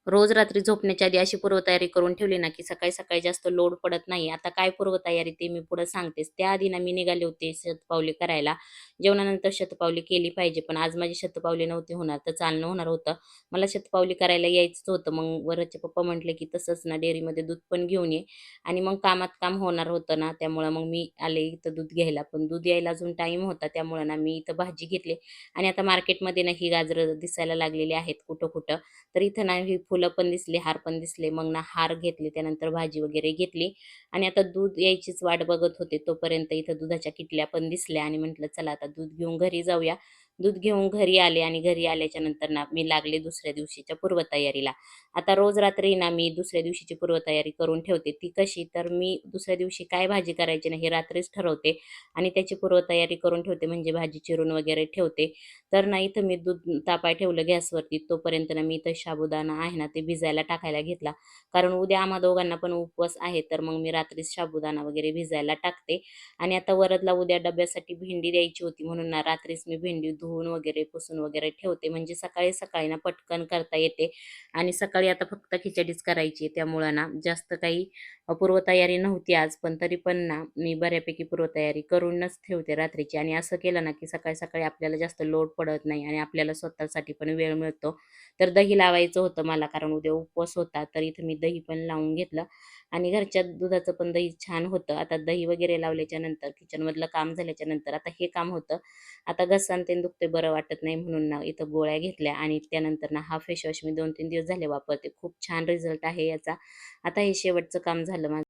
रोज रात्री झोपण्याच्या आधी अशी पूर्वतयारी करून ठेवली ना, की सकाळी-सकाळी जास्त लोड पडत नाही. आता काय पूर्वतयारी ते मी पुढे सांगतेच. त्याआधी ना मी निघाले होते शतपावली करायला. जेवणानंतर शतपावली केली पाहिजे, पण आज माझी शतपावली नव्हती होणार, तर चालणं होणार होतं. मला शतपावली करायला यायचंच होतं. मग वरचे पप्पा म्हटले, की "तसंच ना डेअरीमध्ये दूध पण घेऊन ये." आणि मग कामात काम होणार होतं ना, त्यामुळं मग मी आले इथं दूध घ्यायला. पण दूध यायला अजून टाईम होता, त्यामुळं ना मी इथं भाजी घेतली आणि आता मार्केटमध्ये ना ही गाजरं दिसायला लागलेली आहेत कुठं-कुठं. तर इथं ना ही फुलं पण दिसली, हार पण दिसले. मग ना हार घेतले, त्यानंतर भाजी वगैरे घेतली आणि आता दूध यायचीच वाट बघत होते. तोपर्यंत इथं दुधाच्या किटल्या पण दिसल्या आणि म्हटलं चला आता दूध घेऊन घरी जाऊया. दूध घेऊन घरी आले आणि घरी आल्याच्या नंतर ना मी लागले दुसऱ्या दिवशीच्या पूर्वतयारीला. आता रोज रात्री ना मी दुसऱ्या दिवशीची पूर्वतयारी करून ठेवते. ती कशी? तर मी दुसऱ्या दिवशी काय भाजी करायची ना हे रात्रीच ठरवते आणि त्याची पूर्वतयारी करून ठेवते. म्हणजे भाजी चिरून वगैरे ठेवते. तर ना इथं मी दूध तापाय ठेवलं गॅसवरती. तोपर्यंत ना मी इथं साबुदाणा आहे ना, ते भिजायला टाकायला घेतला. कारण उद्या आम्हा दोघांना पण उपवास आहे, तर मग मी रात्रीच साबुदाणा वगैरे भिजायला टाकते. आणि आता वरदला उद्या डब्यासाठी भेंडी द्यायची होती, म्हणून ना रात्रीच मी भेंडी धुवून वगैरे, पुसून वगैरे ठेवते. म्हणजे सकाळी-सकाळी ना पटकन करता येते आणि सकाळी आता फक्त खिचडीच करायची आहे. त्यामुळं ना जास्त काही पूर्वतयारी नव्हती आज, पण तरी पण ना मी बऱ्यापैकी पूर्वतयारी करूनच ठेवते रात्रीची आणि असं केलं ना, की सकाळी-सकाळी आपल्याला जास्त लोड पडत नाही आणि आपल्याला स्वतःसाठी पण वेळ मिळतो. तर दही लावायचं होतं मला कारण उद्या उपवास होता, तर इथं मी दही पण लावून घेतलं आणि घरच्या दुधाचं पण दही छान होतं. आता दही वगैरे लावल्याच्या नंतर किचनमधलं काम झाल्याच्या नंतर आता हे काम होतं. आता घसा आणि ते दुखते बरं वाटत नाही म्हणून ना इथं गोळ्या घेतल्या आणि त्यानंतर ना हा फेस वॉश मी 2-3 दिवस झाले वापरते. खूप छान रिझल्ट आहे याचा. आता हे शेवटचं काम झालं माझं.